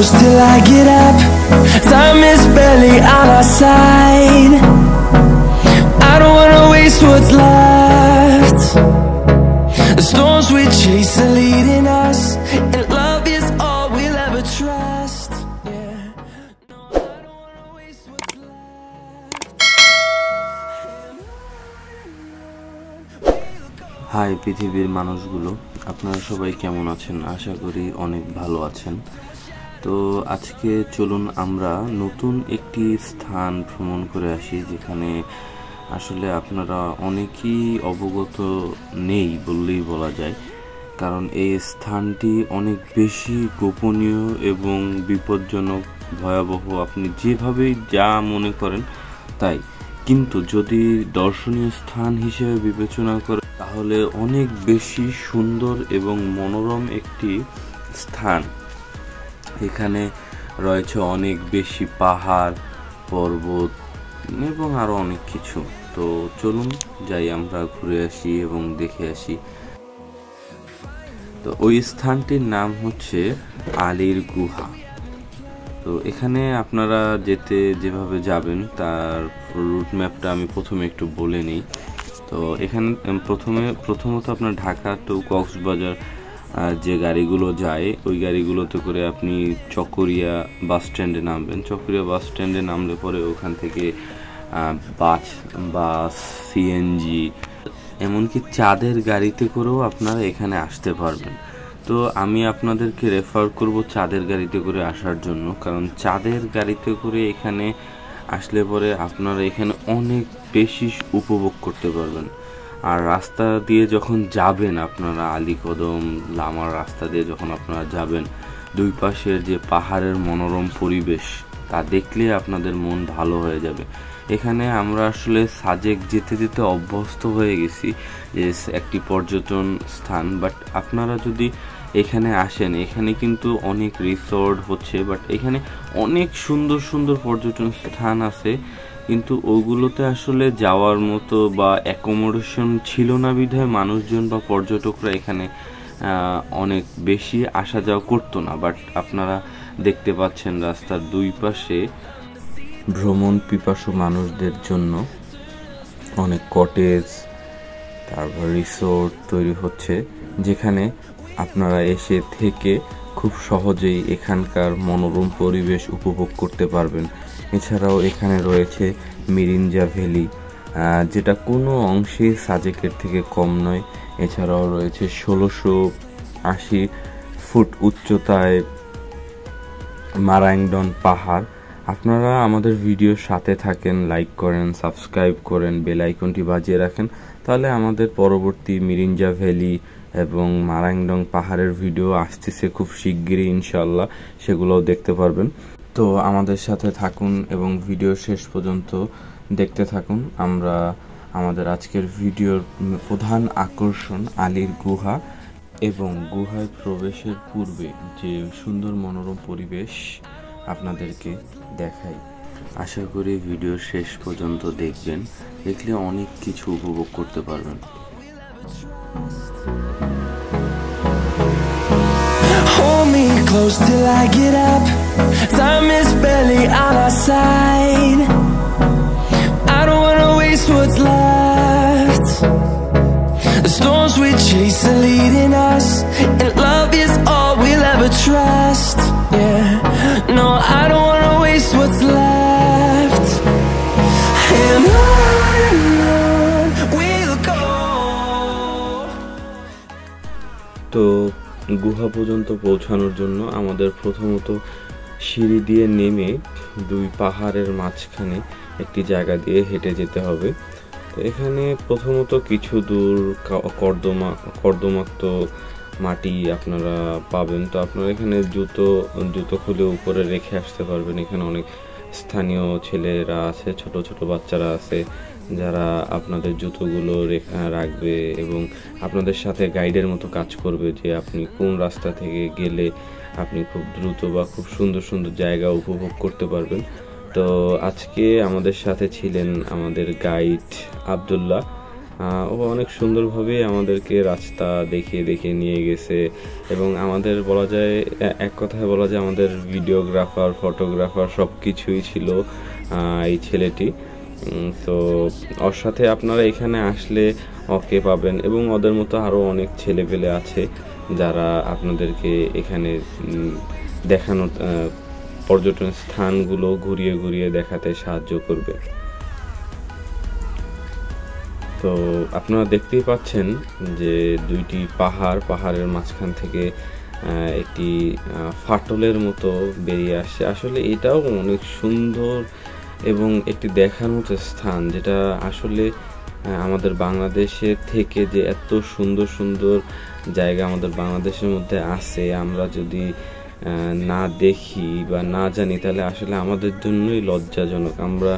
close till I get up. Time is barely on our side. I don't wanna waste what's left. The storms we chase are leading us, and love is all we'll ever trust. Yeah. No, I don't wanna waste what's left. Hi পৃথিবীর মানুষগুলো, আপনারা সবাই কেমন আছেন? আশা করি অনেক ভালো আছেন। তো আজকে চলুন আমরা নতুন একটি স্থান ভ্রমণ করে আসি, যেখানে আসলে আপনারা অনেকেই অবগত নেই বললেই বলা যায়। কারণ এই স্থানটি অনেক বেশি গোপনীয় এবং বিপজ্জনক, ভয়াবহ, আপনি যেভাবেই যা মনে করেন তাই। কিন্তু যদি দর্শনীয় স্থান হিসেবে বিবেচনা করেন তাহলে অনেক বেশি সুন্দর এবং মনোরম একটি স্থান। এখানে রয়েছে অনেক বেশি পাহাড়, পর্বত এবং আরও অনেক কিছু। তো চলুন যাই, আমরা ঘুরে আসি এবং দেখে আসি। তো ওই স্থানটির নাম হচ্ছে আলীর গুহা। তো এখানে আপনারা যেভাবে যাবেন তার রুট ম্যাপটা আমি প্রথমে একটু বলে নিই। তো এখানে প্রথমত আপনার ঢাকা টু কক্সবাজার যে গাড়িগুলো যায়, ওই গাড়িগুলোতে করে আপনি চকরিয়া বাস স্ট্যান্ডে নামবেন। চকরিয়া বাস স্ট্যান্ডে নামলে পরে ওখান থেকে বাস, সিএনজি, এমনকি চাঁদের গাড়িতে করেও আপনারা এখানে আসতে পারবেন। তো আমি আপনাদেরকে রেফার করব চাঁদের গাড়িতে করে আসার জন্য, কারণ চাঁদের গাড়িতে করে এখানে আসলে পরে আপনারা এখানে অনেক বেশি উপভোগ করতে পারবেন। আর রাস্তা দিয়ে যখন যাবেন আপনারা, আলীকদম লামার রাস্তা দিয়ে যখন আপনারা যাবেন, দুই পাশের যে পাহাড়ের মনোরম পরিবেশ তা দেখলে আপনাদের মন ভালো হয়ে যাবে। এখানে আমরা আসলে সাজেক যেতে যেতে অভ্যস্ত হয়ে গেছি যে একটি পর্যটন স্থান, বাট আপনারা যদি এখানে আসেন, এখানে কিন্তু অনেক রিসোর্ট হচ্ছে, বাট এখানে অনেক সুন্দর সুন্দর পর্যটন স্থান আছে, কিন্তু ওগুলোতে আসলে যাওয়ার মতো বা অ্যাকোমোডেশন ছিল না বিধায় মানুষজন বা পর্যটকরা এখানে অনেক বেশি আসা যাওয়া করতো না। বাট আপনারা দেখতে পাচ্ছেন রাস্তার দুই পাশে ভ্রমণ পিপাসু মানুষদের জন্য অনেক কটেজ, তারপর রিসোর্ট তৈরি হচ্ছে, যেখানে আপনারা এসে থেকে খুব সহজেই এখানকার মনোরম পরিবেশ উপভোগ করতে পারবেন। এছাড়াও এখানে রয়েছে মিরিঞ্জা ভ্যালি, যেটা কোনো অংশে সাজেকের থেকে কম নয়। এছাড়াও রয়েছে 1680 ফুট উচ্চতায় মারাংডন পাহাড়। আপনারা আমাদের ভিডিওর সাথে থাকেন, লাইক করেন, সাবস্ক্রাইব করেন, বেল আইকনটি বাজিয়ে রাখেন, তাহলে আমাদের পরবর্তী মিরিঞ্জা ভ্যালি এবং মারাংডং পাহাড়ের ভিডিও আসতেছে খুব শিগগিরই, ইনশাল্লাহ সেগুলোও দেখতে পারবেন। তো আমাদের সাথে থাকুন এবং ভিডিও শেষ পর্যন্ত দেখতে থাকুন। আমরা আমাদের আজকের ভিডিওর প্রধান আকর্ষণ আলীর গুহা এবং গুহায় প্রবেশের পূর্বে যে সুন্দর মনোরম পরিবেশ আপনাদেরকে দেখাই। আশা করি ভিডিও শেষ পর্যন্ত দেখবেন, দেখলে অনেক কিছু উপভোগ করতে পারবেন। Hold me close till I get up. Time is barely on our side. I don't wanna waste what's left. The storms we chase are leading us, and love is all we'll ever trust. Yeah, no, I don't wanna waste what's left. And on we'll go. তো গুহা পর্যন্ত পৌঁছানোর জন্য আমাদের প্রথমত সিঁড়ি দিয়ে নেমে দুই পাহাড়ের মাঝখানে একটি জায়গা দিয়ে হেঁটে যেতে হবে। তো এখানে প্রথমত কিছু দূর কর্দমাক্ত মাটি আপনারা পাবেন। তো আপনারা এখানে জুতো খুলে উপরে রেখে আসতে পারবেন। এখানে অনেক স্থানীয় ছেলেরা আছে, ছোট ছোট বাচ্চারা আছে, যারা আপনাদের জুতোগুলো রাখবে এবং আপনাদের সাথে গাইডের মতো কাজ করবে, যে আপনি কোন রাস্তা থেকে গেলে আপনি খুব দ্রুত বা খুব সুন্দর সুন্দর জায়গা উপভোগ করতে পারবেন। তো আজকে আমাদের সাথে ছিলেন আমাদের গাইড আব্দুল্লাহ। ও অনেক সুন্দরভাবে আমাদেরকে রাস্তা দেখিয়ে নিয়ে গেছে এবং আমাদের বলা যায়, এক কথায় বলা যায় আমাদের ভিডিওগ্রাফার, ফটোগ্রাফার সব কিছুই ছিল এই ছেলেটি। তো ওর সাথে আপনারা এখানে আসলে ওকে পাবেন এবং ওদের মতো আরও অনেক ছেলেপেলে আছে যারা আপনাদেরকে এখানে দেখানো পর্যটন স্থানগুলো ঘুরিয়ে দেখাতে সাহায্য করবে। তো আপনারা দেখতেই পাচ্ছেন যে দুইটি পাহাড়ের মাঝখান থেকে একটি ফাটলের মতো বেরিয়ে আসছে। আসলে এটাও অনেক সুন্দর এবং একটি দেখার মতো স্থান, যেটা আসলে আমাদের বাংলাদেশে থেকে যে এত সুন্দর জায়গা আমাদের বাংলাদেশের মধ্যে আছে, আমরা যদি না দেখি বা না জানি তাহলে আসলে আমাদের জন্যই লজ্জাজনক। আমরা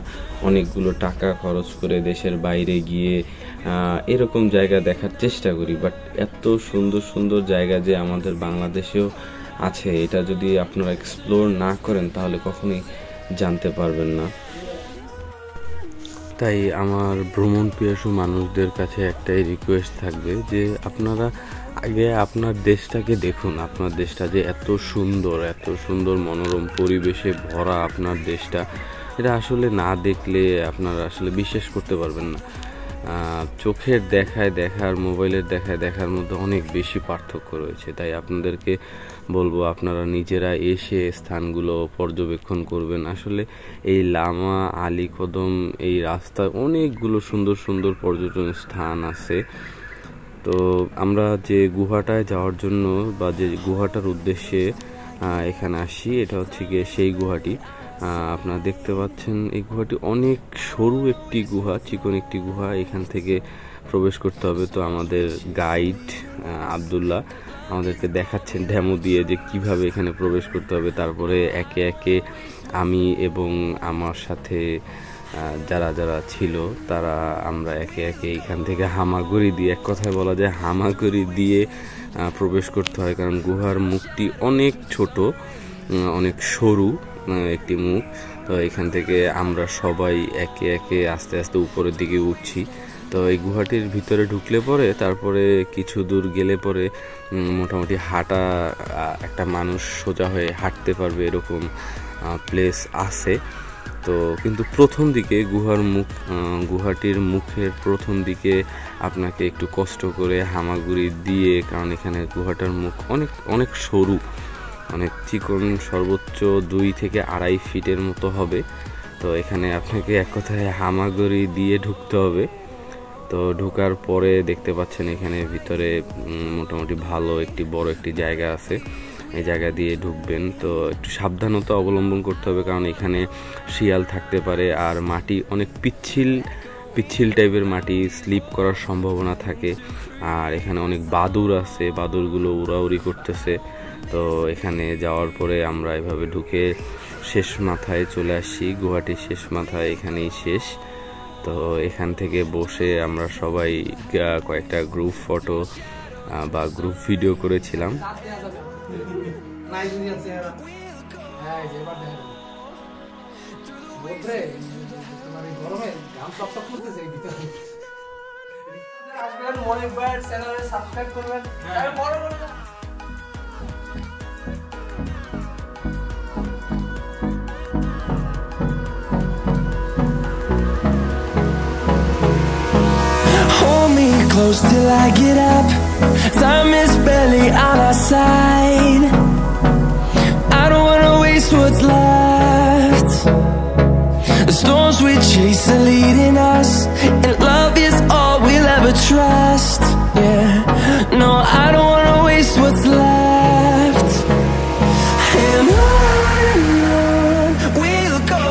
অনেকগুলো টাকা খরচ করে দেশের বাইরে গিয়ে এরকম জায়গা দেখার চেষ্টা করি, বাট এত সুন্দর জায়গা যে আমাদের বাংলাদেশেও আছে, এটা যদি আপনারা এক্সপ্লোর না করেন তাহলে কখনোই জানতে পারবেন না। তাই আমার ভ্রমণ পিয়াসু মানুষদের কাছে একটাই রিকোয়েস্ট থাকবে যে আপনারা আগে আপনার দেশটাকে দেখুন। আপনার দেশটা যে এত সুন্দর মনোরম পরিবেশে ভরা আপনার দেশটা, এটা আসলে না দেখলে আপনারা আসলে বিশ্বাস করতে পারবেন না। চোখের দেখার মোবাইলের দেখার মধ্যে অনেক বেশি পার্থক্য রয়েছে। তাই আপনাদেরকে বলবো আপনারা নিজেরা এসে স্থানগুলো পর্যবেক্ষণ করবেন। আসলে এই লামা আলী কদম এই রাস্তায় অনেকগুলো সুন্দর পর্যটন স্থান আছে। তো আমরা যে গুহাটায় যাওয়ার জন্য বা যে গুহাটার উদ্দেশ্যে এখানে আসি, এটা হচ্ছে গিয়ে সেই গুহাটি। আপনারা দেখতে পাচ্ছেন এই গুহাটি অনেক সরু একটি গুহা, চিকন একটি গুহা। এখান থেকে প্রবেশ করতে হবে। তো আমাদের গাইড আব্দুল্লাহ আমাদেরকে দেখাচ্ছেন ডেমো দিয়ে যে কিভাবে এখানে প্রবেশ করতে হবে। তারপরে একে আমি এবং আমার সাথে যারা ছিল তারা আমরা একে এখান থেকে হামাগুড়ি দিয়ে, এক কথায় বলা যায় হামাগুড়ি দিয়ে প্রবেশ করতে হয়, কারণ গুহার মুখটি অনেক ছোট, অনেক সরু একটি মুখ। তো এখান থেকে আমরা সবাই একে আস্তে উপরের দিকে উঠছি। তো এই গুহাটির ভিতরে ঢুকলে পরে তারপরে কিছু দূর গেলে পরে মোটামুটি হাঁটা, একটা মানুষ সোজা হয়ে হাঁটতে পারবে এরকম প্লেস আছে। তো কিন্তু প্রথম দিকে গুহাটির মুখের প্রথম দিকে আপনাকে একটু কষ্ট করে হামাগুড়ি দিয়ে, কারণ এখানে গুহাটার মুখ অনেক সরু, অনেক চিকন, সর্বোচ্চ 2 থেকে 2.5 ফিটের মতো হবে। তো এখানে আপনাকে এক কথায় হামাগুড়ি দিয়ে ঢুকতে হবে। তো ঢোকার পরে দেখতে পাচ্ছেন এখানে ভিতরে মোটামুটি ভালো বড় একটি জায়গা আছে, এই জায়গা দিয়ে ঢুকবেন। তো একটু সাবধানতা অবলম্বন করতে হবে, কারণ এখানে শিয়াল থাকতে পারে আর মাটি অনেক পিচ্ছিল টাইপের মাটি, স্লিপ করার সম্ভাবনা থাকে। আর এখানে অনেক বাদুড় আছে, বাদুড়গুলো উড়াউড়ি করতেছে। তো এখানে যাওয়ার পরে আমরা এভাবে ঢুকে শেষ মাথায় চলে আসছি, গুহাটির শেষ মাথায়, এখানেই শেষ। তো এখান থেকে বসে আমরা সবাই কয়েকটা গ্রুপ ফটো বা গ্রুপ ভিডিও করেছিলাম। Close till I get up. Time is barely on our side. I don't wanna waste what's left. The storms we chase are leading us, and love is all we'll ever trust. Yeah, no, I don't wanna waste what's left. And on we'll go,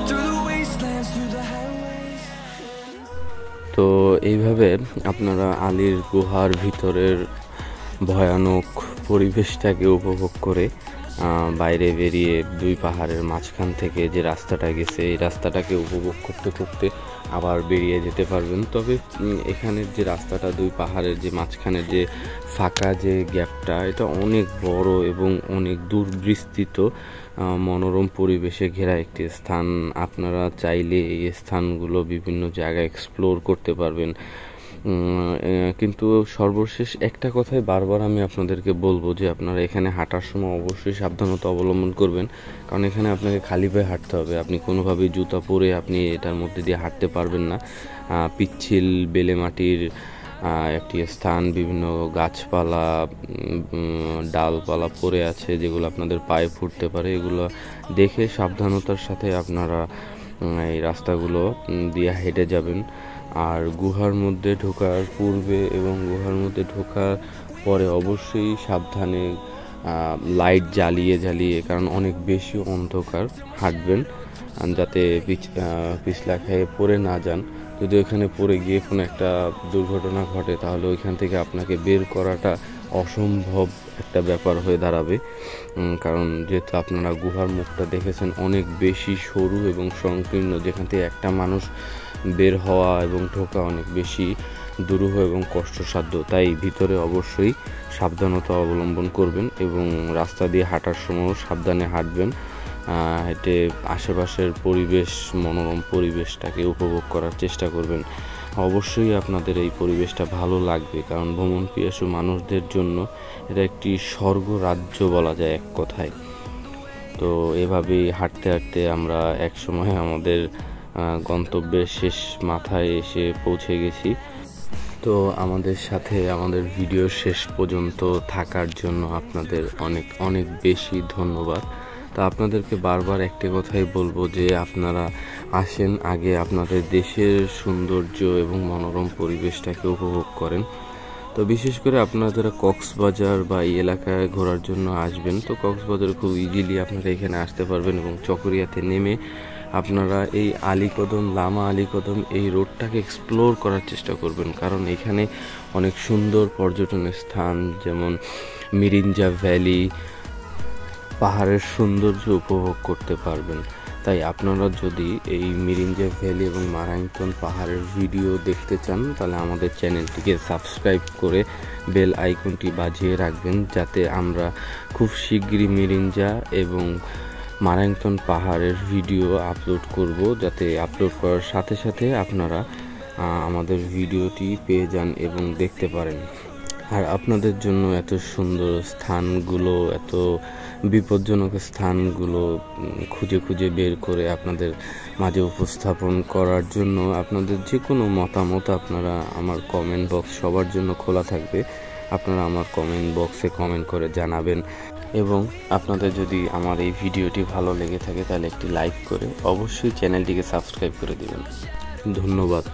through the wastelands, through the highways. তো এইভাবে আপনারা আলীর গুহার ভিতরের ভয়ানক পরিবেশটাকে উপভোগ করে বাইরে বেরিয়ে 2 পাহাড়ের মাঝখান থেকে যে রাস্তাটা গেছে, এই রাস্তাটাকে উপভোগ করতে আবার বেরিয়ে যেতে পারবেন। তবে এখানের যে রাস্তাটা 2 পাহাড়ের যে মাঝখানের যে ফাঁকা যে গ্যাপটা, এটা অনেক বড় এবং অনেক দূর বিস্তৃত। মনোরম পরিবেশে ঘেরা একটি স্থান। আপনারা চাইলে এই স্থানগুলো বিভিন্ন জায়গায় এক্সপ্লোর করতে পারবেন। কিন্তু সর্বশেষ একটা কথাই বারবার আমি আপনাদেরকে বলবো যে আপনারা এখানে হাঁটার সময় অবশ্যই সাবধানতা অবলম্বন করবেন, কারণ এখানে আপনাকে খালি পায়ে হাঁটতে হবে। আপনি কোনোভাবেই জুতা পরে আপনি এটার মধ্যে দিয়ে হাঁটতে পারবেন না। পিচ্ছিল বেলে মাটির একটি স্থান, বিভিন্ন গাছপালা ডালপালা পড়ে আছে যেগুলো আপনাদের পায়ে ফুটতে পারে। এগুলো দেখে সাবধানতার সাথে আপনারা এই রাস্তাগুলো দিয়ে হেঁটে যাবেন। আর গুহার মধ্যে ঢোকার পূর্বে এবং গুহার মধ্যে ঢোকার পরে অবশ্যই সাবধানে লাইট জ্বালিয়ে, কারণ অনেক বেশি অন্ধকার, হাঁটবেন যাতে পিছলা খেয়ে পড়ে না যান। যদি ওইখানে পড়ে গিয়ে কোনো একটা দুর্ঘটনা ঘটে তাহলে ওইখান থেকে আপনাকে বের করাটা অসম্ভব একটা ব্যাপার হয়ে দাঁড়াবে, কারণ যেহেতু আপনারা গুহার মুখটা দেখেছেন অনেক বেশি সরু এবং সংকীর্ণ, যেখান থেকে একটা মানুষ বের হওয়া এবং ঢোকা অনেক বেশি দুরূহ এবং কষ্টসাধ্য। তাই ভিতরে অবশ্যই সাবধানতা অবলম্বন করবেন এবং রাস্তা দিয়ে হাঁটার সময়ও সাবধানে হাঁটবেন। হেঁটে আশেপাশের পরিবেশ, মনোরম পরিবেশটাকে উপভোগ করার চেষ্টা করবেন। অবশ্যই আপনাদের এই পরিবেশটা ভালো লাগবে, কারণ ভ্রমণ পিপাসু মানুষদের জন্য এটা একটি স্বর্গ রাজ্য বলা যায় এক কথায়। তো এভাবেই হাঁটতে হাঁটতে আমরা এক সময় আমাদের গন্তব্যের শেষ মাথায় এসে পৌঁছে গেছি। তো আমাদের সাথে আমাদের ভিডিও শেষ পর্যন্ত থাকার জন্য আপনাদের অনেক অনেক বেশি ধন্যবাদ। তা আপনাদেরকে বারবার একটি কথাই বলবো যে আপনারা আসেন, আগে আপনাদের দেশের সৌন্দর্য এবং মনোরম পরিবেশটাকে উপভোগ করেন। তো বিশেষ করে আপনারা যারা কক্সবাজার বা এই এলাকায় ঘোরার জন্য আসবেন, তো কক্সবাজার খুব ইজিলি আপনারা এখানে আসতে পারবেন এবং চকরিয়াতে নেমে আপনারা এই আলীকদম, লামা আলীকদম এই রোডটাকে এক্সপ্লোর করার চেষ্টা করবেন, কারণ এখানে অনেক সুন্দর পর্যটনের স্থান যেমন মিরিঞ্জা ভ্যালি, পাহাড়ের সৌন্দর্য উপভোগ করতে পারবেন। তাই আপনারা যদি এই মিরিঞ্জা ভ্যালি এবং মারাংতন পাহাড়ের ভিডিও দেখতে চান তাহলে আমাদের চ্যানেলটিকে সাবস্ক্রাইব করে বেল আইকনটি বাজিয়ে রাখবেন, যাতে আমরা খুব শীঘ্রই মিরিঞ্জা এবং মারাংতন পাহাড়ের ভিডিও আপলোড করব, যাতে আপলোড করার সাথে সাথে আপনারা আমাদের ভিডিওটি পেয়ে যান এবং দেখতে পারেন। আর আপনাদের জন্য এত সুন্দর স্থানগুলো, এত বিপজ্জনক স্থানগুলো খুঁজে খুঁজে বের করে আপনাদের মাঝে উপস্থাপন করার জন্য আপনাদের যে কোনো মতামত আপনারা আমার কমেন্ট বক্স সবার জন্য খোলা থাকবে। আপনারা আমার কমেন্ট বক্সে কমেন্ট করে জানাবেন এবং আপনাদের যদি আমার এই ভিডিওটি ভালো লেগে থাকে তাহলে একটি লাইক করে অবশ্যই চ্যানেলটিকে সাবস্ক্রাইব করে দিবেন। ধন্যবাদ।